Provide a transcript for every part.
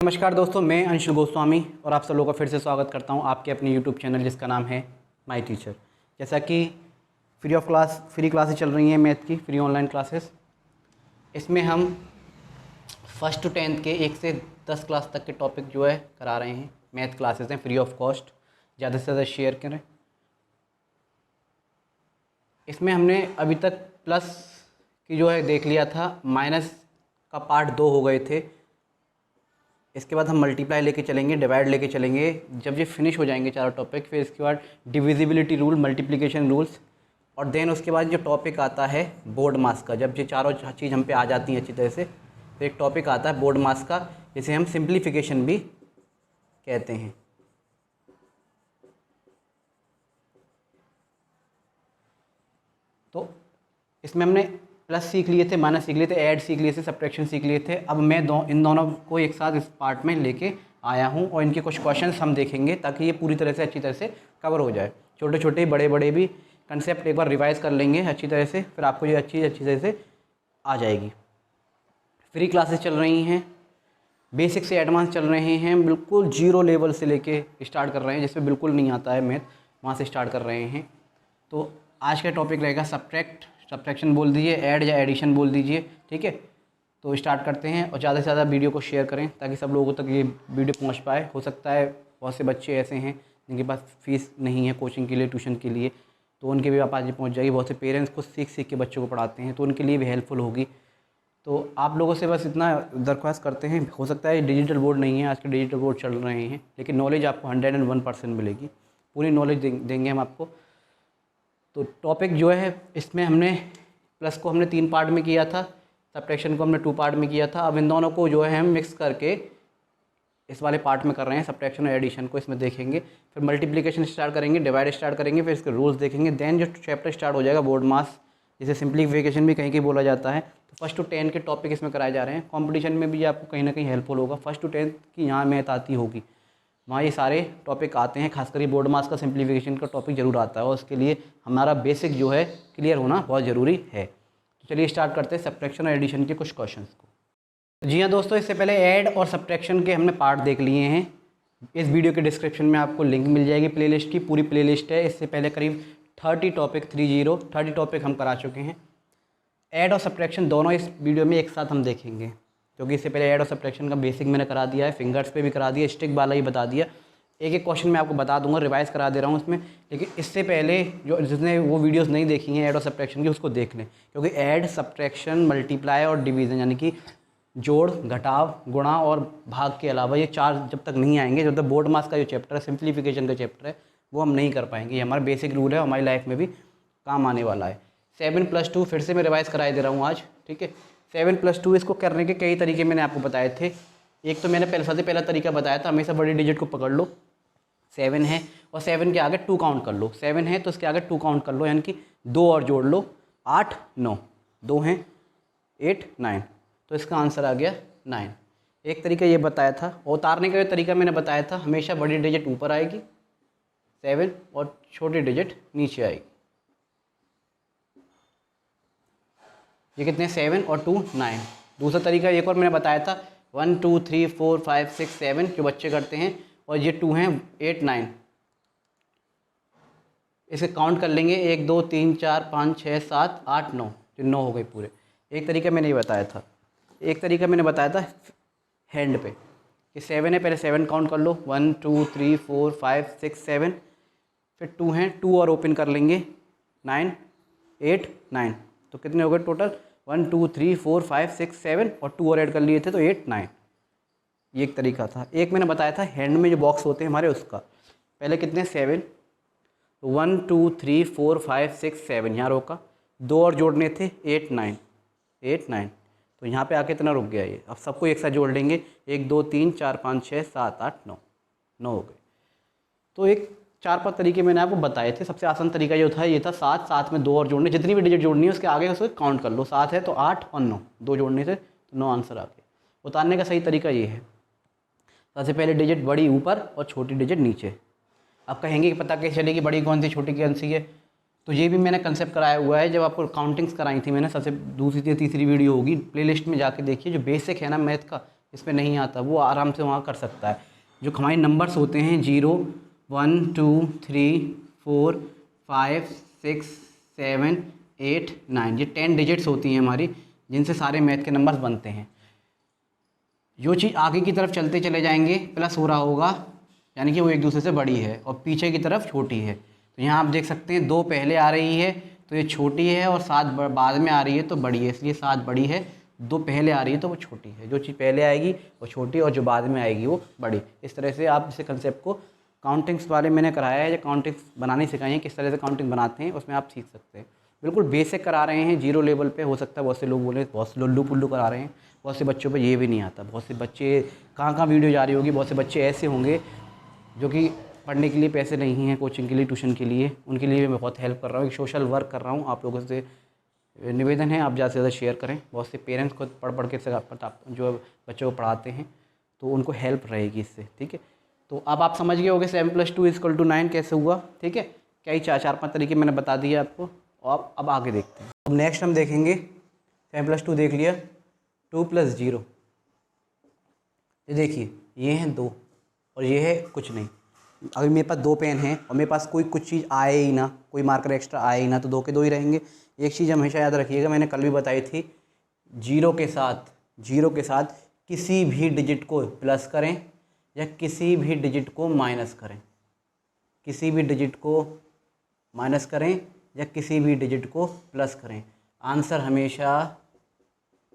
नमस्कार दोस्तों, मैं अंशु गोस्वामी और आप सब लोगों का फिर से स्वागत करता हूं आपके अपने YouTube चैनल जिसका नाम है माय टीचर। जैसा कि फ्री क्लासेस चल रही हैं मैथ की, फ्री ऑनलाइन क्लासेस। इसमें हम 1st to 10th के 1 से 10 क्लास तक के टॉपिक जो है करा रहे हैं। मैथ क्लासेस हैं फ्री ऑफ कॉस्ट, ज़्यादा से ज़्यादा शेयर करें। इसमें हमने अभी तक प्लस की जो है देख लिया था, माइनस का पार्ट 2 हो गए थे। इसके बाद हम मल्टीप्लाई लेके चलेंगे, डिवाइड लेके चलेंगे। जब ये फिनिश हो जाएंगे चारों टॉपिक, फिर इसके बाद डिविजिबिलिटी रूल, मल्टीप्लिकेशन रूल्स, और देन उसके बाद जो टॉपिक आता है बोर्ड मास का। जब ये चारों चीज़ हम पे आ जाती हैं अच्छी तरह से, तो एक टॉपिक आता है बोर्ड मास का, जिसे हम सिंप्लीफिकेशन भी कहते हैं। तो इसमें हमने प्लस सीख लिए थे, माइनस सीख लिए थे, ऐड सीख लिए थे, सब्ट्रैक्शन सीख लिए थे। अब मैं इन दोनों को एक साथ इस पार्ट में लेके आया हूँ और इनके कुछ क्वेश्चंस हम देखेंगे ताकि ये पूरी तरह से अच्छी तरह से कवर हो जाए। छोटे छोटे बड़े बड़े भी कंसेप्ट एक बार रिवाइज कर लेंगे अच्छी तरह से, फिर आपको ये अच्छी तरह से आ जाएगी। फ्री क्लासेस चल रही हैं, बेसिक से एडवांस चल रहे हैं, बिल्कुल जीरो लेवल से लेके स्टार्ट कर रहे हैं, जिसमें बिल्कुल नहीं आता है मैथ, वहाँ से स्टार्ट कर रहे हैं। तो आज का टॉपिक रहेगा सब्ट्रैक्शन बोल दीजिए, ऐड या एडिशन बोल दीजिए, ठीक है। तो स्टार्ट करते हैं और ज़्यादा से ज़्यादा वीडियो को शेयर करें ताकि सब लोगों तक ये वीडियो पहुंच पाए। हो सकता है बहुत से बच्चे ऐसे हैं जिनके पास फीस नहीं है कोचिंग के लिए, ट्यूशन के लिए, तो उनके भी आप आज पहुँच जाएगी। बहुत से पेरेंट्स खुद सीख के बच्चों को पढ़ाते हैं, तो उनके लिए भी हेल्पफुल होगी। तो आप लोगों से बस इतना दरख्वास्त करते हैं, हो सकता है डिजिटल बोर्ड नहीं है, आज के डिजिटल बोर्ड चल रहे हैं, लेकिन नॉलेज आपको 101% मिलेगी, पूरी नॉलेज देंगे हम आपको। तो टॉपिक जो है, इसमें हमने प्लस को हमने 3 पार्ट में किया था, सब्ट्रैक्शन को हमने 2 पार्ट में किया था। अब इन दोनों को जो है हम मिक्स करके इस वाले पार्ट में कर रहे हैं, सब्ट्रैक्शन और एडिशन को इसमें देखेंगे। फिर मल्टीप्लिकेशन स्टार्ट करेंगे, डिवाइड स्टार्ट करेंगे, फिर इसके रूल्स देखेंगे। देन जो चैप्टर स्टार्ट हो जाएगा बोर्ड मास, जिसे सिंप्लीफिकेशन भी कहीं कहीं बोला जाता है। तो 1st to 10 के टॉपिक इसमें कराए जा रहे हैं। कॉम्पिटिशन में भी आपको कहीं ना कहीं हेल्पफुल होगा। 1st to 10 की यहाँ मैथ आती होगी, वहाँ ये सारे टॉपिक आते हैं। खासकर ये बोर्ड मास का सिंप्लीफिकेशन का टॉपिक जरूर आता है और उसके लिए हमारा बेसिक जो है क्लियर होना बहुत ज़रूरी है। तो चलिए स्टार्ट करते हैं सब्ट्रैक्शन और एडिशन के कुछ क्वेश्चंस को। जी हाँ दोस्तों, इससे पहले ऐड और सब्ट्रैक्शन के हमने पार्ट देख लिए हैं। इस वीडियो के डिस्क्रिप्शन में आपको लिंक मिल जाएगी प्लेलिस्ट की, पूरी प्लेलिस्ट है। इससे पहले करीब 30 टॉपिक हम करा चुके हैं। ऐड और सब्ट्रैक्शन दोनों इस वीडियो में एक साथ हम देखेंगे, क्योंकि इससे पहले ऐड और सब्ट्रैक्शन का बेसिक मैंने करा दिया है, फिंगर्स पे भी करा दिया, स्टिक वाला ही बता दिया। एक एक क्वेश्चन मैं आपको बता दूंगा, रिवाइज करा दे रहा हूँ उसमें। लेकिन इससे पहले जिसने वो वीडियोस नहीं देखी हैं ऐड और सब्ट्रैक्शन की, उसको देख लें, क्योंकि ऐड, सब्ट्रैक्शन, मल्टीप्लाई और डिवीज़न, यानी कि जोड़, घटाव, गुणा और भाग के अलावा ये 4 जब तक नहीं आएंगे, जब तक बोर्ड मास का जो चैप्टर है, सिंप्लीफिकेशन का चैप्टर है, वो हम नहीं कर पाएंगे। ये हमारा बेसिक रूल है, हमारी लाइफ में भी काम आने वाला है। 7+2 फिर से मैं रिवाइज़ कराए दे रहा हूँ आज, ठीक है। 7+2 इसको करने के कई तरीके मैंने आपको बताए थे। एक तो मैंने सबसे पहला तरीका बताया था, हमेशा बड़ी डिजिट को पकड़ लो। 7 है और 7 के आगे 2 काउंट कर लो। 7 है तो इसके आगे 2 काउंट कर लो, यानी कि 2 और जोड़ लो, 8, 9, 2 हैं 8, 9, तो इसका आंसर आ गया 9। एक तरीका ये बताया था। और उतारने का जो तरीका मैंने बताया था, हमेशा बड़ी डिजिट ऊपर आएगी 7 और छोटी डिजिट नीचे आएगी। ये कितने, 7 और 2, 9। दूसरा तरीका एक और मैंने बताया था, 1 2 3 4 5 6 7 जो बच्चे करते हैं, और ये 2 हैं 8 9, इसे काउंट कर लेंगे 1 2 3 4 5 6 7 8 9, जो 9 हो गए पूरे। एक तरीका मैंने ये बताया था। एक तरीका मैंने बताया था हैंड पे, कि 7 है, पहले 7 काउंट कर लो, 1 2 3 4 5 6 7, फिर 2 हैं, 2 और ओपन कर लेंगे, 9 8 9, तो कितने हो गए टोटल, 1 2 3 4 5 6 7, और 2 और ऐड कर लिए थे तो 8 9। ये एक तरीका था। एक मैंने बताया था हैंड में जो बॉक्स होते हैं हमारे, उसका पहले कितने 7, 1 2 3 4 5 6 7, यहाँ रोका, 2 और जोड़ने थे 8 9, 8 9, तो यहाँ पे आके इतना रुक गया ये। अब सबको एक साथ जोड़ लेंगे, 1 2 3 4 5 6 7 8 9, 9 हो गए। तो एक 4-5 तरीके मैंने आपको बताए थे। सबसे आसान तरीका जो था ये था 7, साथ में 2 और जोड़ने, जितनी भी डिजिट जोड़नी है उसके आगे उसको काउंट कर लो। 7 है तो 8 और 9, 2 जोड़ने से तो 9 आंसर आ गया। उतारने का सही तरीका ये है, सबसे पहले डिजिट बड़ी ऊपर और छोटी डिजिट नीचे। अब कहेंगे कि पता कैसे चलेगी बड़ी कौन सी छोटी कौन सी है, तो ये भी मैंने कंसेप्ट कराया हुआ है। जब आपको काउंटिंग्स कराई थी मैंने, सबसे दूसरी तीसरी वीडियो होगी, प्लेलिस्ट में जाके देखिए। जो बेसिक है ना मैथ का, इसमें नहीं आता, वो आराम से वहाँ कर सकता है। जो हमारे नंबर्स होते हैं 0 1 2 3 4 5 6 7 8 9, ये 10 डिजिट्स होती हैं हमारी, जिनसे सारे मैथ के नंबर्स बनते हैं। जो चीज़ आगे की तरफ चलते चले जाएंगे प्लस हो रहा होगा, यानी कि वो एक दूसरे से बड़ी है, और पीछे की तरफ छोटी है। तो यहाँ आप देख सकते हैं 2 पहले आ रही है तो ये छोटी है, और 7 बाद में आ रही है तो बड़ी है, इसलिए 7 बड़ी है। 2 पहले आ रही है तो वो छोटी है। जो चीज़ पहले आएगी वो छोटी, और जो बाद में आएगी वो बड़ी। इस तरह से आप इसे कंसेप्ट को काउंटिंग्स वाले मैंने कराया है, या काउंटिंग्स बनानी सिखाई है, किस तरह से काउंटिंग बनाते हैं, उसमें आप सीख सकते हैं। बिल्कुल बेसिक करा रहे हैं, 0 लेवल पे। हो सकता है बहुत से लोग बोले बहुत से लुल्लू पुल्लू करा रहे हैं, बहुत से बच्चों पे ये भी नहीं आता। बहुत से बच्चे कहाँ वीडियो जा रही होगी, बहुत से बच्चे ऐसे होंगे जो कि पढ़ने के लिए पैसे नहीं हैं, कोचिंग के लिए, ट्यूशन के लिए, उनके लिए मैं बहुत हेल्प कर रहा हूँ, एक सोशल वर्क कर रहा हूँ। आप लोगों से निवेदन है, आप ज़्यादा से ज़्यादा शेयर करें। बहुत से पेरेंट्स खुद पढ़ के जो बच्चों को पढ़ाते हैं, तो उनको हेल्प रहेगी इससे, ठीक है। तो अब आप समझ गए होंगे 7 + 2 = 9 कैसे हुआ, ठीक है। क्या ही 4-5 तरीके मैंने बता दिए आपको, और अब आगे देखते हैं। अब नेक्स्ट हम देखेंगे 7 + 2 देख लिया, 2 + 0। ये देखिए, ये हैं 2 और ये है कुछ नहीं। अगर मेरे पास 2 पेन हैं और मेरे पास कोई कुछ चीज़ आए ही ना, कोई मार्कर एक्स्ट्रा आए ही ना, तो 2 के 2 ही रहेंगे। एक चीज़ हमेशा याद रखिएगा, मैंने कल भी बताई थी, 0 के साथ किसी भी डिजिट को प्लस करें या किसी भी डिजिट को माइनस करें, किसी भी डिजिट को माइनस करें या किसी भी डिजिट को प्लस करें, आंसर हमेशा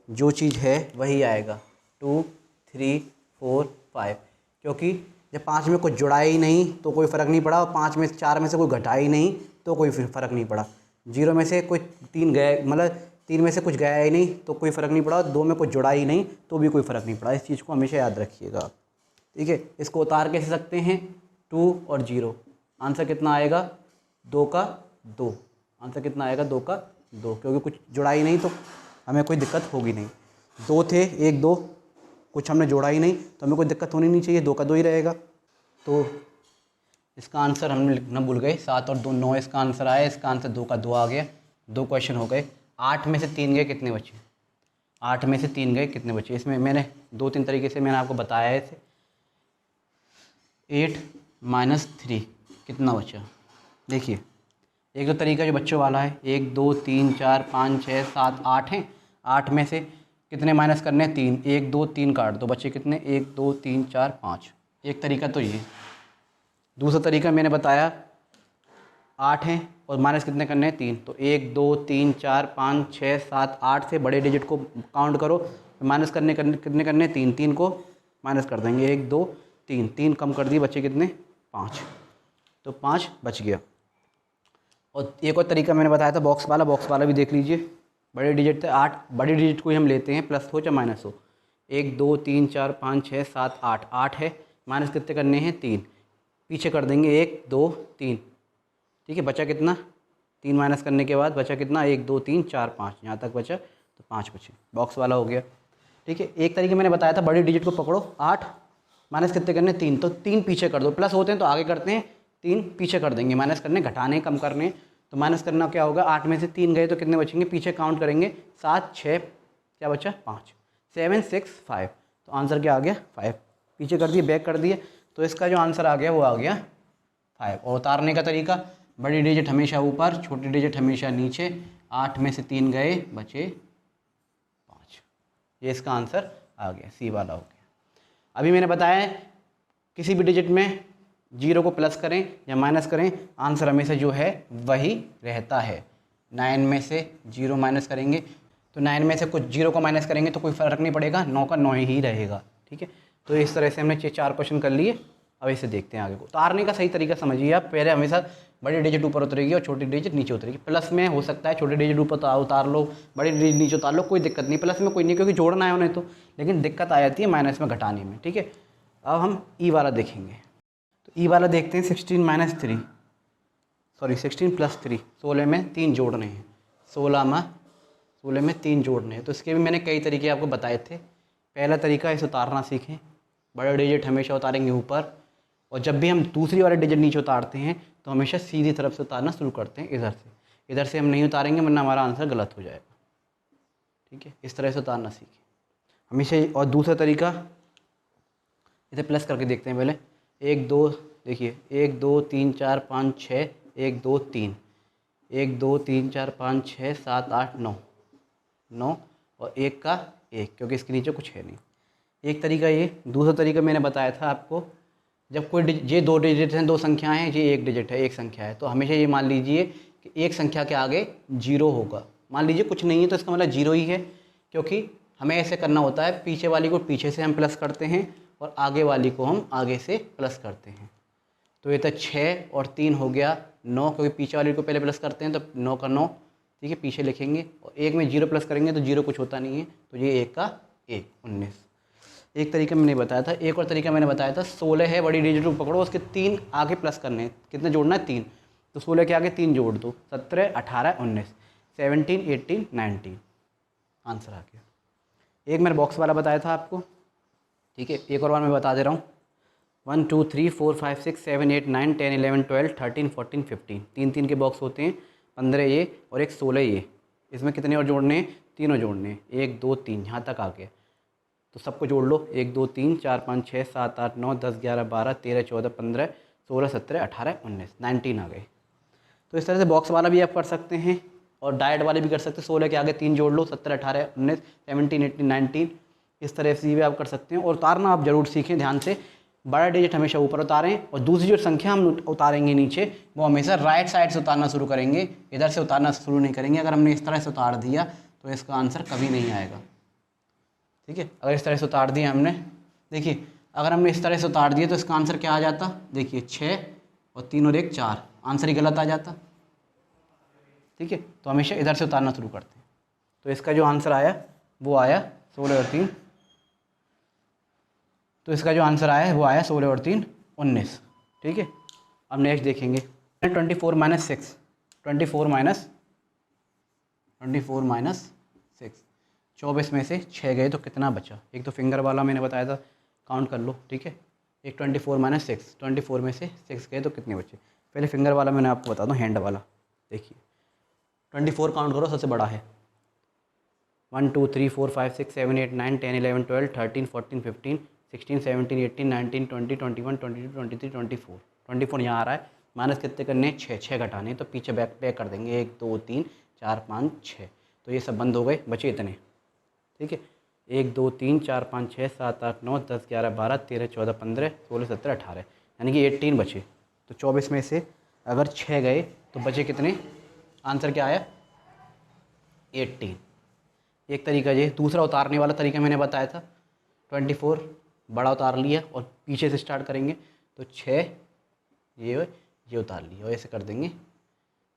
जो चीज़ है वही आएगा, 2 3 4 5। क्योंकि जब 5 में कुछ जुड़ा ही नहीं तो कोई फ़र्क नहीं पड़ा, और 4 में से कोई घटा ही नहीं तो कोई फ़र्क नहीं पड़ा। 0 में से कोई 3 गए, मतलब 3 में से कुछ गया ही नहीं तो कोई फ़र्क नहीं पड़ा, 2 में कुछ जुड़ा ही नहीं तो भी कोई फ़र्क नहीं पड़ा। इस चीज़ को हमेशा याद रखिएगा आप, ठीक है। इसको उतार कैसे सकते हैं, 2 और 0, आंसर कितना आएगा, 2 का 2। आंसर कितना आएगा, 2 का 2, क्योंकि कुछ जुड़ा ही नहीं तो हमें कोई दिक्कत होगी नहीं। 2 थे, 1 2, कुछ हमने जोड़ा ही नहीं तो हमें कोई दिक्कत होनी नहीं चाहिए, 2 का 2 ही रहेगा। तो इसका आंसर हमने लिखना भूल गए, 7 और 2 9 इसका आंसर आया। इसका आंसर 2 का 2 आ गया। 2 क्वेश्चन हो गए। 8 में से 3 गए, कितने बचे, 8 में से 3 गए, कितने बचे। इसमें मैंने 2-3 तरीके से मैंने आपको बताया है। 8 - 3 कितना बचा, देखिए। एक तो तरीका जो बच्चों वाला है, 1 2 3 4 5 6 7 8 हैं। 8 में से कितने माइनस करने हैं, 3। 1 2 3 काट दो, बच्चे कितने, 1 2 3 4 5। एक तरीका तो ये। दूसरा तरीका मैंने बताया, 8 हैं और माइनस कितने करने हैं, 3। तो 1 2 3 4 5 6 7 8 से बड़े डिजिट को काउंट करो, माइनस कितने करने हैं, 3। 3 को माइनस कर देंगे, 1 2 3, 3 कम कर दिए, बच्चे कितने, 5। तो 5 बच गया। और एक और तरीका मैंने बताया था बॉक्स वाला भी देख लीजिए। बड़े डिजिट थे 8, बड़े डिजिट को ही हम लेते हैं, प्लस हो या माइनस हो। 1 2 3 4 5 6 7 8, 8 है, माइनस कितने करने हैं, 3। पीछे कर देंगे 1 2 3, ठीक है। बचा कितना, 3 माइनस करने के बाद बचा कितना, 1 2 3 4 5, यहाँ तक बचा तो 5 बचे। बॉक्स वाला हो गया, ठीक है। एक तरीके मैंने बताया था, बड़ी डिजिट को पकड़ो, 8 माइनस कितने करने, 3। तो 3 पीछे कर दो, प्लस होते हैं तो आगे करते हैं, 3 पीछे कर देंगे, माइनस करने, घटाने, कम करने। तो माइनस करना क्या होगा, 8 में से 3 गए तो कितने बचेंगे, पीछे काउंट करेंगे, 7 6, क्या बचा, 5, 7 6 5। तो आंसर क्या आ गया, 5। पीछे कर दिए, बैक कर दिए, तो इसका जो आंसर आ गया वो आ गया 5। और उतारने का तरीका, बड़ी डिजिट हमेशा ऊपर, छोटी डिजिट हमेशा नीचे। 8 में से 3 गए, बचे 5। ये इसका आंसर आ गया, सी वाला हो गया। अभी मैंने बताया किसी भी डिजिट में 0 को प्लस करें या माइनस करें, आंसर हमेशा जो है वही रहता है। 9 में से 0 माइनस करेंगे तो 9 में से कुछ 0 को माइनस करेंगे तो कोई फ़र्क नहीं पड़ेगा, 9 का 9 ही रहेगा, ठीक है। तो इस तरह से हमने 4 क्वेश्चन कर लिए। अब इसे देखते हैं आगे को। उतारने का सही तरीका समझिए आप, पहले हमेशा बड़ी डिजिट ऊपर उतरेगी और छोटी डिजिट नीचे उतरेगी। प्लस में हो सकता है छोटी डिजिट ऊपर उतार लो, बड़ी डिजिट नीचे उतार लो, कोई दिक्कत नहीं। प्लस में कोई नहीं, क्योंकि जोड़ना है उन्हें तो, लेकिन दिक्कत आ जाती है माइनस में घटाने में, ठीक है। अब हम ई वाला देखेंगे। तो ई वाला देखते हैं, 16 - 3, सॉरी 16 + 3, 16 में 3 जोड़ने हैं। 16 में 3 जोड़ने हैं। तो इसके भी मैंने कई तरीके आपको बताए थे। पहला तरीका, इसे उतारना सीखें। बड़े डिजिट हमेशा उतारेंगे ऊपर, और जब भी हम दूसरी वाले डिजिट नीचे उतारते हैं तो हमेशा सीधी तरफ से उतारना शुरू करते हैं, इधर से हम नहीं उतारेंगे, वरना हमारा आंसर गलत हो जाएगा, ठीक है। इस तरह से उतारना सीखें। हमेशा और दूसरा तरीका, इसे प्लस करके देखते हैं पहले। 1 2, देखिए 1 2 3 4 5 6, 1 2 3, 1 2 3 4 5 6 7 8 9, 9 और 1 का 1, क्योंकि इसके नीचे कुछ है नहीं। एक तरीका ये। दूसरा तरीका मैंने बताया था आपको, जब कोई ये 2 डिजिट हैं, 2 संख्याएं हैं, ये 1 डिजिट है, 1 संख्या है, तो हमेशा ये मान लीजिए कि एक संख्या के आगे 0 होगा। मान लीजिए कुछ नहीं है तो इसका मतलब 0 ही है, क्योंकि हमें ऐसे करना होता है, पीछे वाली को पीछे से हम प्लस करते हैं और आगे वाली को हम आगे से प्लस करते हैं। तो ये तो 6 और 3 हो गया 9, क्योंकि पीछे वाली को पहले प्लस करते हैं तो 9 का 9, ठीक है, पीछे लिखेंगे। और 1 में 0 प्लस करेंगे तो 0 कुछ होता नहीं है, तो ये 1 का 1, 19। एक तरीका मैंने बताया था। एक और तरीका मैंने बताया था, 16 है, बड़ी डिजिट को पकड़ो, उसके 3 आगे प्लस करने हैं। कितने जोड़ना है? 3। तो 16 के आगे 3 जोड़ दो, 17 18 19, 17 18 19, आंसर आ गया। एक मैंने बॉक्स वाला बताया था आपको, ठीक है, एक और बार मैं बता दे रहा हूँ। 1 2 3 4 5 6 7 8 9 10 11 12 13 14 15, 3 के बॉक्स होते हैं, 15 ये और एक 16 ये। इसमें कितने और जोड़ने हैं? तीनों जोड़ने हैं, 1 2 3, यहाँ तक आ गया। तो सबको जोड़ लो, 1 2 3 4 5 6 7 8 9 10 11 12 13 14 15 16 17 18 19, 19 आ गए। तो इस तरह से बॉक्स वाला भी आप कर सकते हैं और डायरेक्ट वाले भी कर सकते हैं। 16 के आगे 3 जोड़ लो, 17 18 19 17 18 19, इस तरह से भी आप कर सकते हैं। और उतारना आप ज़रूर सीखें ध्यान से। बड़ा डिजिट हमेशा ऊपर उतारें और दूसरी जो संख्या हम उतारेंगे नीचे, वो हमेशा राइट साइड से उतारना शुरू करेंगे, इधर से उतारना शुरू नहीं करेंगे। अगर हमने इस तरह से उतार दिया तो इसका आंसर कभी नहीं आएगा, ठीक है। अगर इस तरह से उतार दिया हमने, देखिए अगर हमने इस तरह से उतार दिया तो इसका आंसर क्या आ जाता? देखिए 6 और 3 और 1 4, आंसर ही गलत आ जाता, ठीक है। तो हमेशा इधर से उतारना शुरू करते हैं। तो इसका जो आंसर आया वो आया 16 और 3, तो इसका जो आंसर आया वो आया 16 और 3 19, ठीक है। अब नेक्स्ट देखेंगे 24 माइनस 6, 24 माइनस 6, 24 में से 6 गए तो कितना बचा? एक तो फिंगर वाला मैंने बताया था, काउंट कर लो, ठीक है। एक 24 माइनस 6, 24 में से 6 गए तो कितने बचे? पहले फिंगर वाला मैंने आपको बता दूँ, हैंड वाला। देखिए 24 काउंट करो, सबसे बड़ा है। 1 2 3 4 5 6 7 8 9 10 11 12 13 14 15 16 17 18 19 20 21 22 23 24, 24 यहाँ आ रहा है। माइनस कितने करने? 6 घटाने, तो पीछे बैक कर देंगे, 1 2 3 4 5 6, तो ये सब बंद हो गए, बचे इतने, ठीक है। 1 2 3 4 5 6 7 8 9 10 11 12 13 14 15 16 17 18, यानी कि 18 बचे। तो 24 में से अगर 6 गए तो बचे कितने? आंसर क्या आया? 18। एक तरीका ये। दूसरा उतारने वाला तरीका मैंने बताया था, 24 बड़ा उतार लिया और पीछे से स्टार्ट करेंगे, तो 6 ये उतार लिया और ऐसे कर देंगे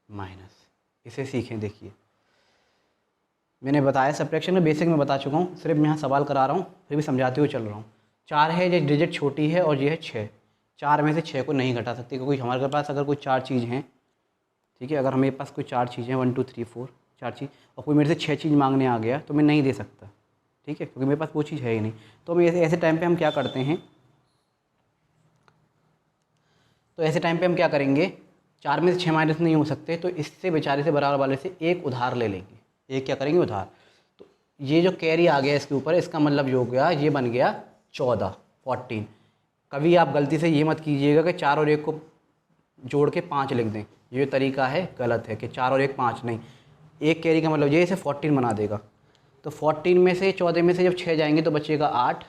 माइनस। इसे सीखें। देखिए मैंने बताया सब्ट्रैक्शन में बेसिक में बता चुका हूँ, सिर्फ मैं यहाँ सवाल करा रहा हूँ, फिर भी समझाते हुए चल रहा हूँ। 4 है, ये डिजिट छोटी है और ये है 6। 4 में से 6 को नहीं घटा सकते, क्योंकि हमारे पास अगर कोई 4 चीज़ हैं, ठीक है, अगर हमारे पास कोई 4 चीज़ें 1 2 3 4 4 चीज़, और कोई मेरे से 6 चीज़ मांगने आ गया तो मैं नहीं दे सकता, ठीक है, क्योंकि मेरे पास वो चीज़ है ही नहीं। तो हम ऐसे टाइम पे हम क्या करते हैं, तो ऐसे टाइम पे हम क्या करेंगे, 4 में से 6 माइनस नहीं हो सकते, तो इससे बेचारे से बराबर वाले से एक उधार ले लेंगे। एक क्या करेंगे? उधार। तो ये जो कैरी आ गया इसके ऊपर, इसका मतलब जो हो गया, ये बन गया 14 14। कभी आप गलती से ये मत कीजिएगा कि 4 और 1 को जोड़ के 5 लिख दें, ये तरीका है, गलत है कि 4 और 1 5 नहीं। एक कैरी का मतलब ये इसे 14 बना देगा। तो 14 में से 14 में से जब 6 जाएंगे तो बचेगा 8,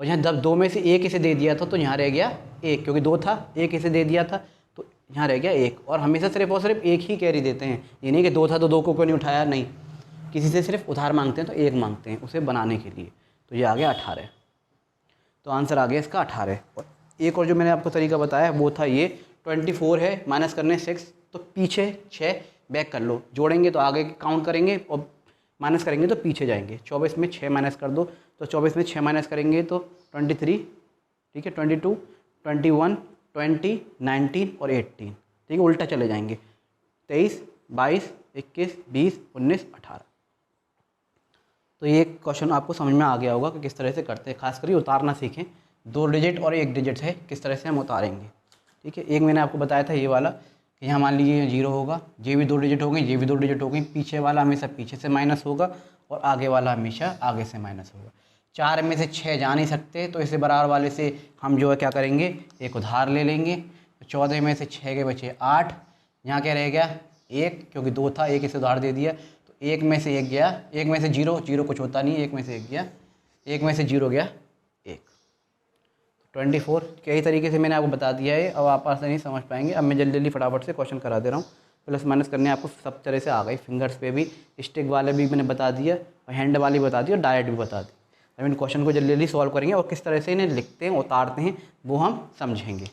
और यहाँ जब 2 में से 1 इसे दे दिया था तो यहाँ रह गया 1, क्योंकि 2 था, 1 इसे दे दिया था तो यहाँ रह गया 1। और हमेशा सिर्फ और सिर्फ 1 ही कैरी देते हैं, ये नहीं कि 2 था तो 2 को क्यों नहीं उठाया, नहीं। किसी से सिर्फ उधार मांगते हैं तो 1 मांगते हैं उसे बनाने के लिए। तो ये आ गया 18, तो आंसर आ गया इसका 18। और एक और जो मैंने आपको तरीका बताया वो था ये, 24 है, माइनस करने 6, तो पीछे 6 बैक कर लो, जोड़ेंगे तो आगे काउंट करेंगे और माइनस करेंगे तो पीछे जाएंगे। 24 में 6 माइनस कर दो, तो 24 में 6 माइनस करेंगे तो 23, ठीक है, 22 21 20 19 और 18, ठीक है, उल्टा चले जाएंगे, 23 22 21 20 19 18। तो ये क्वेश्चन आपको समझ में आ गया होगा कि किस तरह से करते हैं। खास करके उतारना सीखें, 2 डिजिट और 1 डिजिट है, किस तरह से हम उतारेंगे, ठीक है। एक मैंने आपको बताया था ये वाला, कि यहाँ मान लीजिए 0 होगा, ये भी 2 डिजिट हो गई, ये भी 2 डिजिट हो गई, पीछे वाला हमेशा पीछे से माइनस होगा और आगे वाला हमेशा आगे से माइनस होगा। 4 में से 6 जा नहीं सकते, तो इससे बराबर वाले से हम जो है क्या करेंगे, एक उधार ले लेंगे। 14 में से 6 के बचे 8, यहाँ क्या रह गया 1, क्योंकि 2 था, 1 इसे उधार दे दिया, तो 1 में से 1 गया, 1 में से 0, 0 कुछ होता नहीं, 1 में से 1 गया, 1 में से 0 गया 1, 24। कई तरीके से मैंने आपको बता दिया है, अब आप आसानी नहीं समझ पाएंगे। अब मैं जल्दी जल्दी फटाफट से क्वेश्चन करा दे रहा हूँ। प्लस माइनस करने आपको सब तरह से आ गई, फिंगर्स पे भी, स्टिक वाले भी मैंने बता दिया, और हैंड वाली बता दी, और डायरेक्ट भी बता दी। अब इन क्वेश्चन को जल्दी जल्दी सॉल्व करेंगे और किस तरह से इन्हें लिखते हैं, उतारते हैं, वो हम समझेंगे।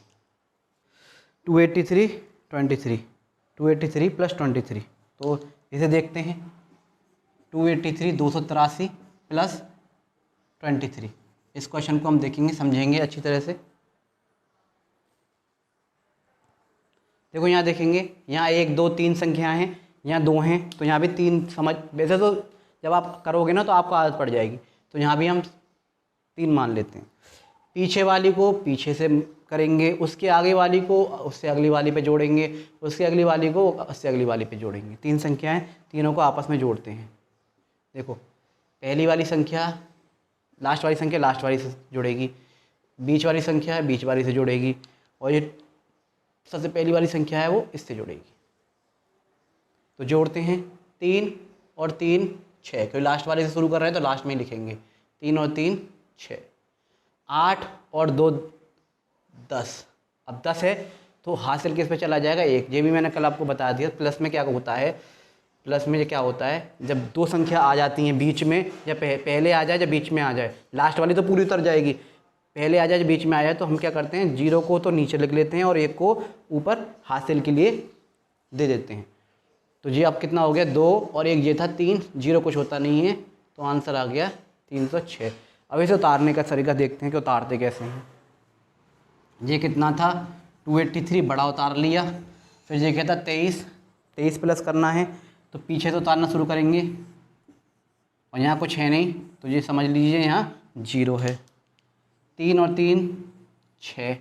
283 23, 283 प्लस 23, तो इसे देखते हैं। 283 283 प्लस 23, इस क्वेश्चन को हम देखेंगे, समझेंगे अच्छी तरह से। देखो यहाँ देखेंगे, यहाँ 1 2 3 संख्याएं हैं, यहाँ 2 हैं, तो यहाँ भी 3 समझ, वैसे तो जब आप करोगे ना तो आपको आदत पड़ जाएगी, तो यहाँ भी हम 3 मान लेते हैं। पीछे वाली को पीछे से करेंगे, उसके आगे वाली को उससे अगली वाली पे जोड़ेंगे, उससे अगली वाली को उससे अगली वाली पे जोड़ेंगे। 3 संख्याएं, तीनों को आपस में जोड़ते हैं। देखो पहली वाली संख्या लास्ट वाली संख्या लास्ट वाली से जुड़ेगी, बीच वाली संख्या है बीच वाली से जुड़ेगी, और ये सबसे पहली वाली संख्या है वो इससे जुड़ेगी। तो जोड़ते हैं 3 और 3 6, क्योंकि लास्ट वाले से शुरू कर रहे हैं तो लास्ट में ही लिखेंगे। 3 और 3 6, 8 और 2 10। अब 10 है तो हासिल किस पे चला जाएगा 1, ये भी मैंने कल आपको बता दिया। प्लस में क्या होता है, प्लस में क्या होता है, जब 2 संख्या आ जाती हैं बीच में, या पहले आ जाए या बीच में आ जाए, लास्ट वाली तो पूरी उतर जाएगी, पहले आ जाए या बीच में आ जाए, तो हम क्या करते हैं 0 को तो नीचे लिख लेते हैं और 1 को ऊपर हासिल के लिए दे देते हैं। तो जी अब कितना हो गया 2 और 1 ये था 3, 0 कुछ होता नहीं है, तो आंसर आ गया 306। अब इसे उतारने का तरीका देखते हैं कि उतारते कैसे हैं। ये कितना था 283, बड़ा उतार लिया, फिर ये क्या था 23 प्लस करना है, तो पीछे से उतारना शुरू करेंगे, और यहाँ कुछ है नहीं, तो ये समझ लीजिए यहाँ 0 है। 3 और 3 6,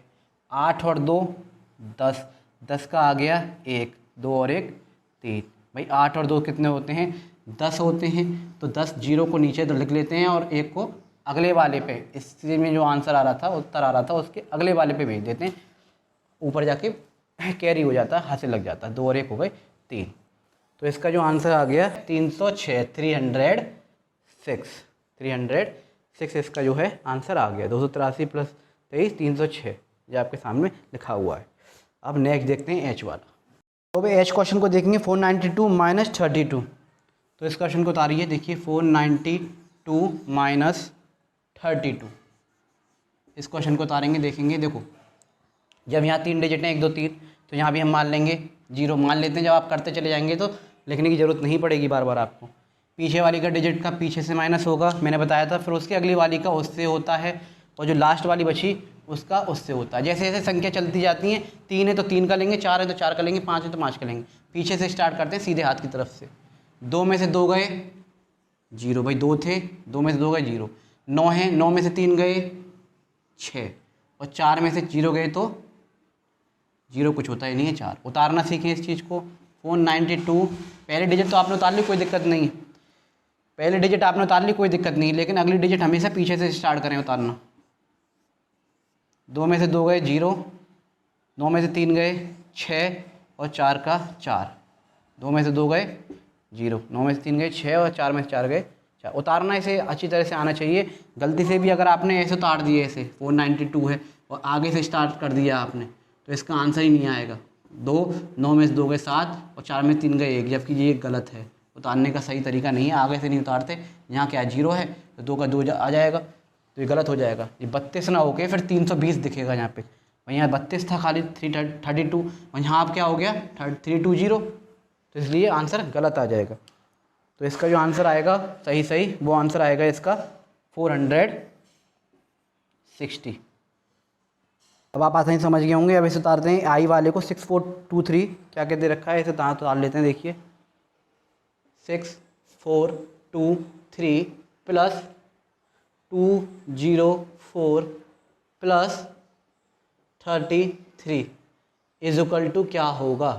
8 और 2 10, 10 का आ गया 1, 2 और 1 3। भाई 8 और 2 कितने होते हैं 10 होते हैं, तो 10 0 को नीचे लिख लेते हैं और 1 को अगले वाले पे, इस में जो आंसर आ रहा था उत्तर आ रहा था उसके अगले वाले पे भेज देते हैं, ऊपर जाके कैरी हो जाता है, हासिल लग जाता है। 2 और 1 हो गए 3, तो इसका जो आंसर आ गया 306, 306 इसका जो है आंसर आ गया। 283 प्लस 23 306, ये आपके सामने लिखा हुआ है। अब नेक्स्ट देखते हैं एच वाला। तो भाई एच क्वेश्चन को देखेंगे 492 माइनस 32, तो इस क्वेश्चन को उतारिए। देखिए 492 माइनस 32, इस क्वेश्चन को उतारेंगे, देखेंगे। देखो जब यहाँ 3 डिजिट हैं 1 2 3, तो यहाँ भी हम मान लेंगे 0 मान लेते हैं। जब आप करते चले जाएंगे तो लिखने की ज़रूरत नहीं पड़ेगी बार बार आपको। पीछे वाली का डिजिट का पीछे से माइनस होगा, मैंने बताया था, फिर उसके अगली वाली का उससे होता है, और जो लास्ट वाली बची उसका उससे होता है। जैसे जैसे संख्या चलती जाती हैं, 3 है तो 3 का लेंगे, 4 है तो 4 का लेंगे, 5 है तो 5 का लेंगे। पीछे से स्टार्ट करते हैं सीधे हाथ की तरफ से। 2 में से 2 गए 0, भाई 2 थे, 2 में से 2 गए 0। 9 है, 9 में से 3 गए 6, और 4 में से 0 गए तो 0 कुछ होता ही नहीं है 4। उतारना सीखें इस चीज़ को। 492 पहले डिजिट तो आपने उतार ली, कोई दिक्कत नहीं, पहले डिजिट आपने उतार ली कोई दिक्कत नहीं, लेकिन अगली डिजिट हमेशा पीछे से स्टार्ट करें उतारना। 2 में से 2 गए 0, 9 में से 3 गए 6, और 4 का 4। 2 में से 2 गए 0, 9 में से 3 गए 6, और 4 में से 4 गए 4। उतारना इसे अच्छी तरह से आना चाहिए। गलती से भी अगर आपने ऐसे उतार दिए, ऐसे 492 है और आगे से स्टार्ट कर दिया आपने, तो इसका आंसर ही नहीं आएगा। 2, 9 में से 2 गए 7, और 4 में 3 गए 1, जबकि ये गलत है। उतारने का सही तरीका नहीं है, आगे से नहीं उतारते। यहाँ क्या 0 है तो 2 का 2 आ जाएगा, तो ये गलत हो जाएगा। ये 32 ना होके फिर 320 दिखेगा यहाँ पे, और यहाँ 32 था खाली 332, और यहाँ आप क्या हो गया 320, तो इसलिए आंसर गलत आ जाएगा। तो इसका जो आंसर आएगा सही वो आंसर आएगा इसका 460। अब आप आसानी समझ गए होंगे। अब इसे उतारते हैं। आई वाले को 6423 क्या कहते रखा है, इसे कहाँ उतार लेते हैं। देखिए 6423 plus 204 plus 33 is equal to क्या होगा।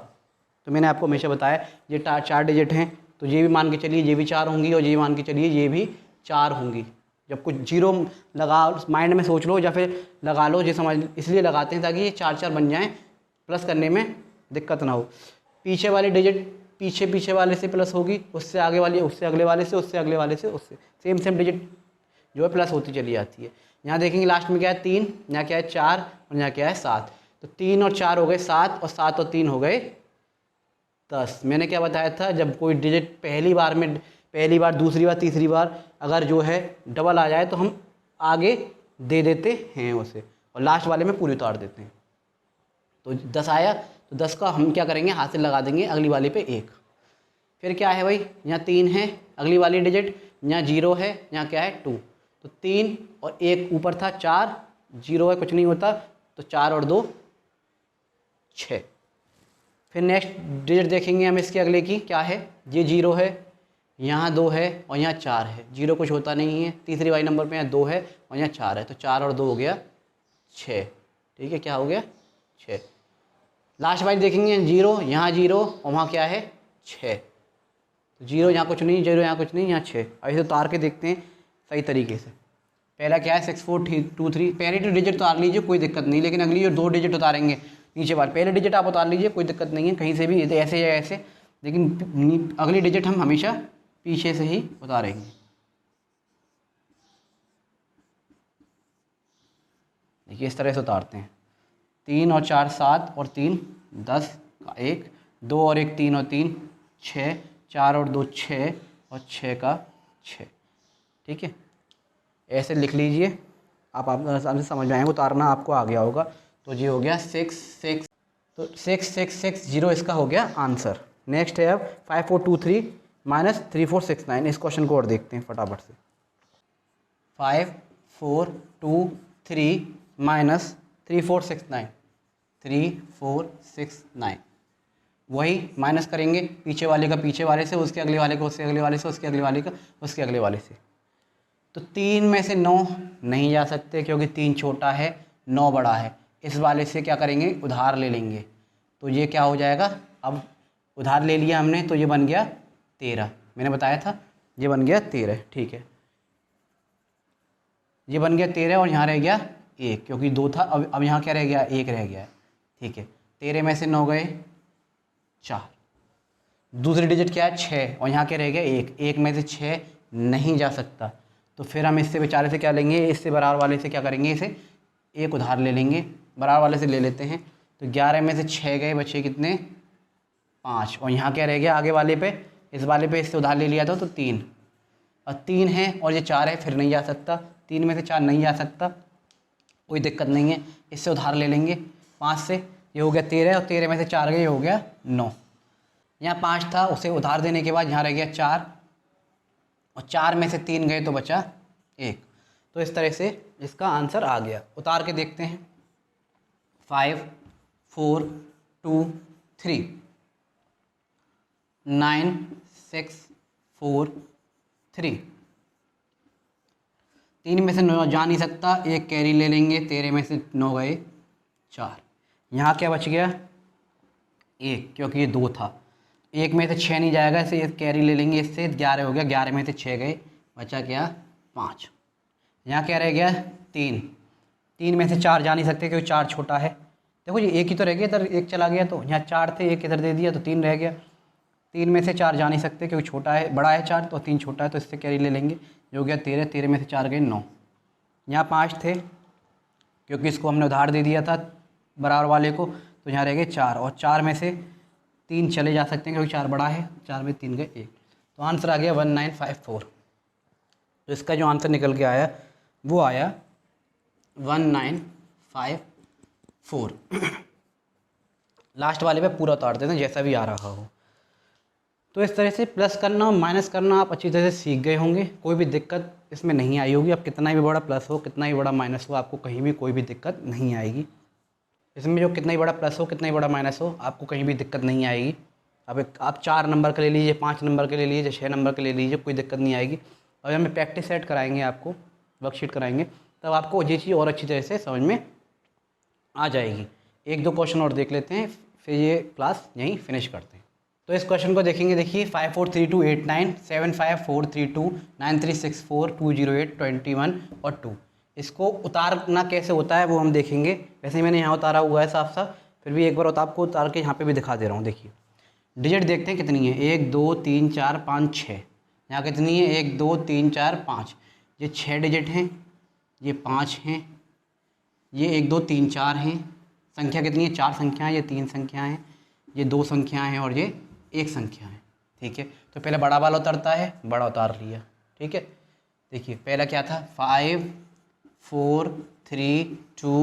तो मैंने आपको हमेशा बताया ये 4 डिजिट हैं, तो ये भी मान के चलिए ये भी 4 होंगी, और ये मान के चलिए ये भी 4 होंगी। जब कुछ जीरो लगा माइंड में सोच लो या फिर लगा लो, जो समझ इसलिए लगाते हैं ताकि ये 4 बन जाएँ, प्लस करने में दिक्कत ना हो। पीछे वाली डिजिट पीछे वाले से प्लस होगी, उससे आगे वाली उससे अगले वाले से, उससे अगले वाले से उससे, सेम डिजिट जो है प्लस होती चली जाती है। यहाँ देखेंगे लास्ट में क्या है 3, यहाँ क्या है 4 और यहाँ क्या है 7। तो 3 और 4 हो गए 7 और 7 और 3 हो गए 10। मैंने क्या बताया था, जब कोई डिजिट पहली बार दूसरी बार तीसरी बार अगर जो है डबल आ जाए तो हम आगे दे देते हैं उसे और लास्ट वाले में पूरी उतार देते हैं। तो 10 आया तो 10 का हम क्या करेंगे, हाथ से लगा देंगे अगली वाली पे 1। फिर क्या है भाई, यहाँ 3 है अगली वाली डिजिट, यहाँ 0 है, यहाँ क्या है 2। तो 3 और 1 ऊपर था 4, 0 है कुछ नहीं होता, तो 4 और 2 6। फिर नेक्स्ट डिजिट देखेंगे हम इसके अगले की, क्या है, ये 0 है, यहाँ 2 है और यहाँ 4 है, 0 कुछ होता नहीं है। तीसरी वाली नंबर पे यहाँ 2 है और यहाँ 4 है, तो 4 और 2 हो गया 6। ठीक है, क्या हो गया 6। लास्ट वाली देखेंगे 0, यहाँ 0 और वहाँ क्या है 6। तो 0 यहाँ कुछ नहीं, 0 यहाँ कुछ नहीं, यहाँ 6। अब इसे उतार के देखते हैं सही तरीके से। पहला क्या है 6 4 2 3, पहली तो डिजिट उतार लीजिए कोई दिक्कत नहीं, लेकिन अगली जो 2 डिजिट उतारेंगे नीचे वाले, पहले डिजिट आप उतार लीजिए कोई दिक्कत नहीं है कहीं से भी, ऐसे या ऐसे, लेकिन अगली डिजिट हम हमेशा पीछे से ही उतारेंगे। देखिए इस तरह से उतारते हैं, 3 और 4 7 और 3 10 का 1, 2 और 1 3 और 3 6, 4 और 2 6 और 6 का 6। ठीक है, ऐसे लिख लीजिए, आप से समझ में आएंगे, उतारना आपको आ गया होगा। तो ये हो गया 6 6, तो 6 6 6 0 इसका हो गया आंसर। नेक्स्ट है अब 5 4 2 3 माइनस 3 4 6 9। इस क्वेश्चन को और देखते हैं फटाफट से। 5 4 2 3 माइनस 3 4 6 9, 3 4 6 9। वही माइनस करेंगे पीछे वाले का पीछे वाले से, उसके अगले वाले का उसके अगले वाले से, उसके अगले वाले का उसके अगले वाले से। तो 3 में से 9 नहीं जा सकते क्योंकि 3 छोटा है 9 बड़ा है। इस वाले से क्या करेंगे, उधार ले लेंगे। तो ये क्या हो जाएगा, अब उधार ले लिया हमने तो ये बन गया 13। मैंने बताया था ये बन गया 13। ठीक है, ये बन गया 13 और यहाँ रह गया 1 क्योंकि 2 था, अब यहाँ क्या रह गया 1 रह गया है। ठीक है, 13 में से 9 गए 4। दूसरी डिजिट क्या है 6 और यहाँ क्या रह गया 1, 1 में से 6 नहीं जा सकता। तो फिर हम इससे बेचारे से क्या लेंगे, इससे बराबर वाले से क्या करेंगे, इसे 1 उधार ले लेंगे, बराबर वाले से ले लेते हैं। तो 11 में से 6 गए, बचे कितने 5 और यहाँ क्या रह गया आगे वाले पे, इस वाले पे इससे उधार ले लिया था तो 3 और 3 है और ये 4 है, फिर नहीं जा सकता। 3 में से 4 नहीं जा सकता, कोई दिक्कत नहीं है, इससे उधार ले लेंगे 5 से। ये हो गया 13 और 13 में से 4 गए, ये हो गया 9। यहाँ 5 था, उसे उधार देने के बाद यहाँ रह गया 4 और 4 में से 3 गए तो बचा 1। तो इस तरह से इसका आंसर आ गया। उतार के देखते हैं। 5 4 2 3 9 6 4 3। 3 में से 9 जा नहीं सकता, 1 कैरी ले लेंगे, 13 में से 9 गए 4। यहाँ क्या बच गया 1 क्योंकि ये 2 था। 1 में से 6 नहीं जाएगा, इसे ये कैरी ले लेंगे, इससे 11 हो गया, 11 में से 6 गए, बचा क्या 5। यहाँ क्या रह गया 3। 3 में से 4 जा नहीं सकते क्योंकि 4 छोटा है। देखो ये 1 ही तो रह गया, इधर 1 चला गया, तो यहाँ 4 थे, 1 इधर दे दिया तो 3 रह गया। 3 में से 4 जा नहीं सकते क्योंकि छोटा है, बड़ा है 4 तो 3 छोटा है, तो इससे कैरी ले लेंगे, जो हो गया 13। 13 में से 4 गए 9। यहाँ 5 थे क्योंकि इसको हमने उधार दे दिया था बराबर वाले को, तो यहाँ रह गए 4 और 4 में से 3 चले जा सकते हैं क्योंकि 4 बड़ा है, 4 में 3 गए 1। तो आंसर आ गया 1954। तो इसका जो आंसर निकल के आया वो आया 1954। लास्ट वाले पे पूरा उतार देते हैं जैसा भी आ रहा हो। तो इस तरह से प्लस करना और माइनस करना आप अच्छी तरह से सीख गए होंगे, कोई भी दिक्कत इसमें नहीं आई होगी। अब कितना भी बड़ा प्लस हो, कितना ही बड़ा माइनस हो, आपको कहीं भी कोई भी दिक्कत नहीं आएगी। इसमें जो कितना ही बड़ा प्लस हो, कितना ही बड़ा माइनस हो, आपको कहीं भी दिक्कत नहीं आएगी। अब आप 4 नंबर के ले लीजिए, 5 नंबर के ले लीजिए, 6 नंबर के ले लीजिए, कोई दिक्कत नहीं आएगी। और हमें प्रैक्टिस सेट कराएंगे, आपको वर्कशीट कराएंगे, तब आपको ये चीज़ और अच्छी तरह से समझ में आ जाएगी। 1-2 क्वेश्चन और देख लेते हैं, फिर ये क्लास यहीं फिनिश करते हैं। तो तो इस क्वेश्चन को देखेंगे, देखिए 543289 75432 9364 208 21 और 2। इसको उतारना कैसे होता है वो हम देखेंगे। वैसे ही मैंने यहाँ उतारा हुआ है साफ साफ, फिर भी एक बार आपको उतार के यहाँ पे भी दिखा दे रहा हूँ। देखिए डिजिट देखते हैं कितनी है, 1 2 3 4 5 6। यहाँ कितनी है, 1 2 3 4 5। ये 6 डिजिट हैं, ये 5 हैं, ये 1 2 3 4 हैं। संख्या कितनी है, 4 संख्याएँ, ये 3 संख्याएँ हैं, ये 2 संख्याएँ हैं और ये 1 संख्या है। ठीक है, तो पहले बड़ा वाला उतरता है, बड़ा उतार लिया। ठीक है, देखिए पहला क्या था, 5 4 3 2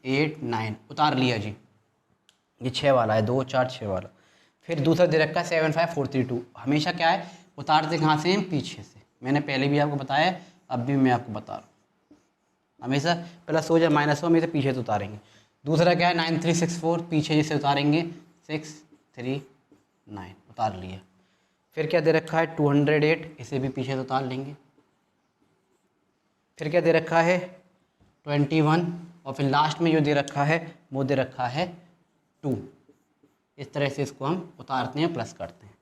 8 9 उतार लिया जी। ये 6 वाला है, 2 4 6 वाला। फिर दूसरा दे रखा है 75432। हमेशा क्या है, उतारते कहाँ से हैं, पीछे से। मैंने पहले भी आपको बताया, अब भी मैं आपको बता रहा हूँ, हमेशा प्लस हो या माइनस हो हमेशा पीछे से उतारेंगे। दूसरा क्या है 9364, पीछे जिसे उतारेंगे 639 उतार लिया। फिर क्या दे रखा है 208, इसे भी पीछे से उतार लेंगे। फिर क्या दे रखा है 21, और फिर लास्ट में जो दे रखा है वो दे रखा है 2। इस तरह से इसको हम उतारते हैं, प्लस करते हैं।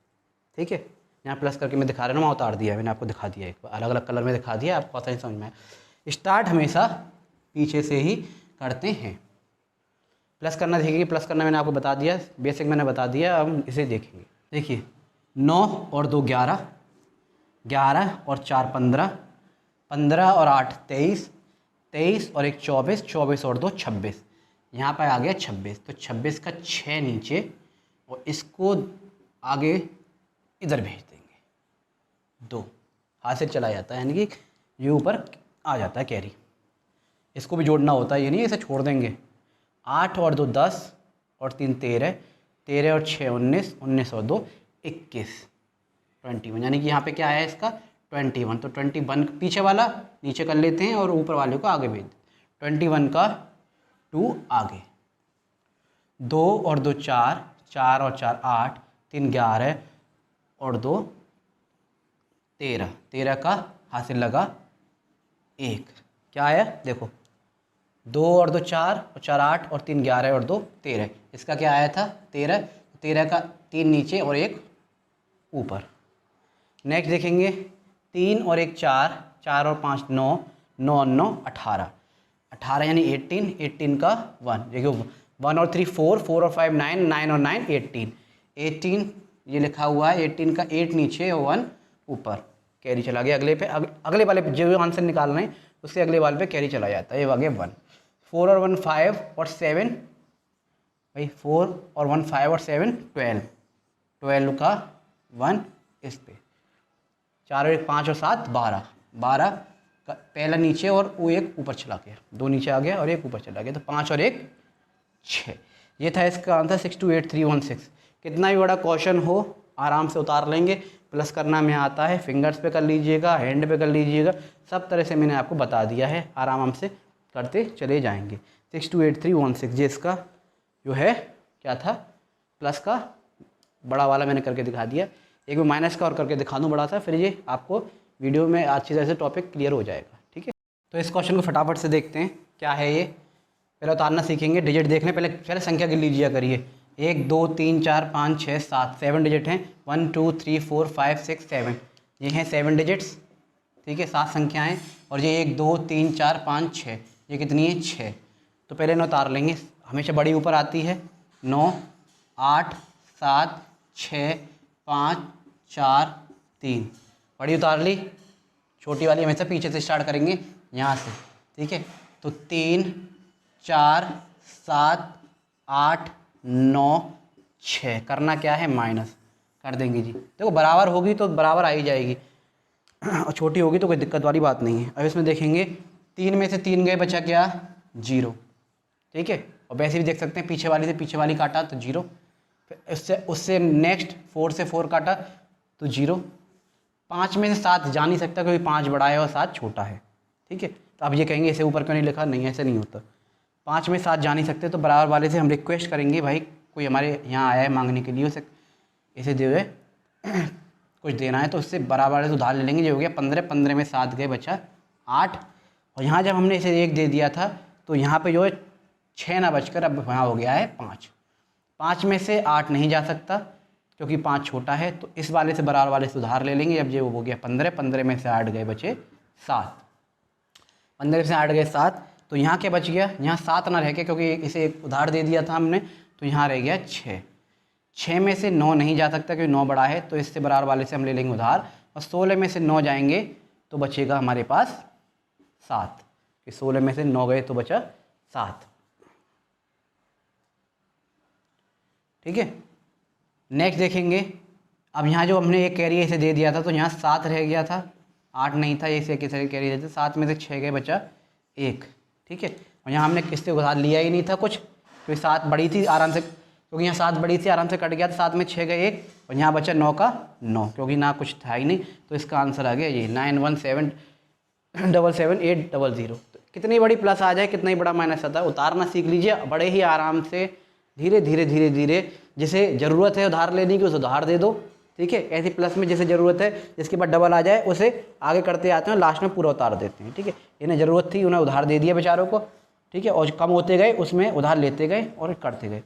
ठीक है, यहाँ प्लस करके मैं दिखा रहा हूँ, वहाँ उतार दिया है मैंने, आपको दिखा दिया, एक बार अलग अलग कलर में दिखा दिया, आपको आसानी समझ में आए। स्टार्ट हमेशा पीछे से ही करते हैं। प्लस करना देखिए, प्लस करना मैंने आपको बता दिया, बेसिक मैंने बता दिया, अब हम इसे देखेंगे। देखिए 9 और 2 11, 11 और 4 15, 15 और 8 23, 23 और 1 24, 24 और 2 26। यहाँ पर आ गया 26, तो 26 का 6 नीचे और इसको आगे इधर भेज देंगे। 2 हाथ से चला जाता है, यानी कि ये ऊपर आ जाता है कैरी। इसको भी जोड़ना होता है, ये नहीं इसे छोड़ देंगे। 8 और 2 10 और 3 13, 13 और 6 19, 19 और 2 21, 21, यानी कि यहाँ पे क्या है इसका 21। तो 21 पीछे वाला नीचे कर लेते हैं और ऊपर वाले को आगे भेज दें। 21 का 2 आगे, 2 और 2 4, 4 और 4 8, 3 11 और 2 13, 13 का हासिल लगा 1। क्या आया देखो, 2 और 2 4 और 4 8 और 3 11 और 2 13। इसका क्या आया था 13, 13 का 3 नीचे और 1 ऊपर। नेक्स्ट देखेंगे 3 और 1 4, 4 और 5 9, 9 और 9 18, 18 यानी 18, 18 का 1। देखिए 1 और 3 4, 4 और 5 9, 9 और 9 18, 18 ये लिखा हुआ है, 18 का 8 नीचे और 1 ऊपर। कैरी चला गया अगले पे, अगले वाले पे जो आंसर निकाल रहे हैं उससे अगले वाले पे कैरी चला जाता है। ये आ गया 1। 4 और 1 5 और 7, भाई 4 और 1 5 और 7 12, 12 का 1 इस पे। 4 और 1 5 और 7 12, 12 का पहला नीचे और वो 1 ऊपर चला गया, 2 नीचे आ गया और 1 ऊपर चला गया, तो 5 और 1 6। ये था इसका आंसर 628,316। कितना भी बड़ा क्वेश्चन हो आराम से उतार लेंगे। प्लस करना में आता है, फिंगर्स पे कर लीजिएगा, हैंड पे कर लीजिएगा, सब तरह से मैंने आपको बता दिया है, आराम से करते चले जाएंगे। 628,316 ये इसका जो है क्या था, प्लस का बड़ा वाला मैंने करके दिखा दिया। एक बार माइनस का और करके दिखा दूँ बड़ा सा, फिर ये आपको वीडियो में अच्छी तरह से टॉपिक क्लियर हो जाएगा। ठीक है, तो इस क्वेश्चन को फटाफट से देखते हैं क्या है ये। पहले उतारना सीखेंगे, डिजिट देखने पहले संख्या गिन लीजिए करिए। 1 2 3 4 5 6 7, 7 डिजिट हैं। 1 2 3 4 5 6 7, ये हैं 7 डिजिट्स। ठीक है, 7 संख्याएं। और ये 1 2 3 4 5 6, ये कितनी है 6। तो पहले इन्हें उतार लेंगे, हमेशा बड़ी ऊपर आती है। 9 8 7 6 5 4 3, बड़ी उतार ली। छोटी वाली हमेशा पीछे से स्टार्ट करेंगे, यहाँ से। ठीक है, तो 3 4 7 8 9 6, करना क्या है माइनस कर देंगे जी। देखो बराबर होगी तो बराबर आ ही जाएगी, और छोटी होगी तो कोई दिक्कत वाली बात नहीं है। अब इसमें देखेंगे 3 में से 3 गए, बचा क्या 0। ठीक है, और वैसे भी देख सकते हैं पीछे वाली से पीछे वाली काटा तो 0, फिर उससे नेक्स्ट 4 से 4 काटा तो 0। 5 में से 7 जा नहीं सकता क्योंकि 5 बड़ा है और 7 छोटा है। ठीक है, तो आप ये कहेंगे इसे ऊपर क्यों नहीं लिखा, नहीं ऐसे नहीं होता। 5 में 7 जा नहीं सकते तो बराबर वाले से हम रिक्वेस्ट करेंगे, भाई कोई हमारे यहाँ आया है मांगने के लिए, उसे इसे दे हुए कुछ देना है, तो उससे बराबर वाले से उधार ले लेंगे। जो हो गया 15, 15 में 7 गए, बचा 8। और यहाँ जब हमने इसे 1 दे दिया था तो यहाँ पे जो है 6 ना बचकर अब यहाँ हो गया है 5। 5 में से 8 नहीं जा सकता क्योंकि 5 छोटा है, तो इस वाले से बराबर वाले से उधार ले लेंगे। अब ये हो गया 15, 15 में से 8 गए, बचे 7, 15 से 8 गए 7, तो यहाँ क्या बच गया, यहाँ 7 ना रह के, क्योंकि इसे एक उधार दे दिया था हमने, तो यहाँ रह गया 6। 6 में से 9 नहीं जा सकता क्योंकि 9 बड़ा है, तो इससे बराबर वाले से हम ले लेंगे उधार, और 16 में से 9 जाएंगे तो बचेगा हमारे पास 7, कि 16 में से 9 गए तो बचा 7। ठीक है, नेक्स्ट देखेंगे। अब यहाँ जो हमने एक कैरी इसे दे दिया था, तो यहाँ 7 रह गया था, 8 नहीं था, इसे किसी कैरी देते, 7 में से 6 गए, बचा 1। ठीक है, और यहाँ हमने किससे उधार लिया ही नहीं था कुछ, क्योंकि 7 बड़ी थी आराम से, क्योंकि यहाँ 7 बड़ी थी आराम से कट गया था, 7 में 6 गए 1, और यहाँ बचा 9 का 9, क्योंकि ना कुछ था ही नहीं, तो इसका आंसर आ गया ये 91777800। तो कितनी बड़ी प्लस आ जाए, कितना ही बड़ा माइनस आता है, उतारना सीख लीजिए बड़े ही आराम से, धीरे धीरे धीरे धीरे। जिसे ज़रूरत है उधार लेने की उसे उधार दे दो, ठीक है। ऐसी प्लस में जिसे ज़रूरत है, जिसके बाद डबल आ जाए उसे आगे करते आते हैं, लास्ट में पूरा उतार देते हैं, ठीक है। इन्हें ज़रूरत थी, उन्हें उधार दे दिया बेचारों को, ठीक है, और कम होते गए उसमें उधार लेते गए और करते गए।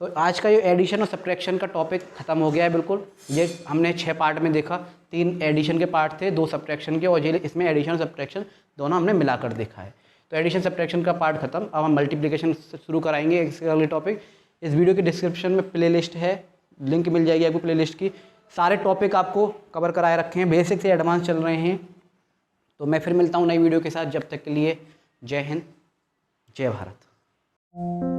तो आज का ये एडिशन और सब्ट्रैक्शन का टॉपिक ख़त्म हो गया है बिल्कुल। ये हमने 6 पार्ट में देखा, 3 एडिशन के पार्ट थे, 2 सब्ट्रैक्शन के, और ये इसमें एडिशन और सब्ट्रैक्शन दोनों हमने मिलाकर देखा है। तो एडिशन सब्ट्रैक्शन का पार्ट खत्म। अब हम मल्टीप्लिकेशन शुरू कराएंगे इसके अगले टॉपिक। इस वीडियो के डिस्क्रिप्शन में प्लेलिस्ट है, लिंक मिल जाएगी आपको प्लेलिस्ट की। सारे टॉपिक आपको कवर कराए रखे हैं, बेसिक से एडवांस चल रहे हैं। तो मैं फिर मिलता हूँ नई वीडियो के साथ, जब तक के लिए जय हिंद, जय भारत।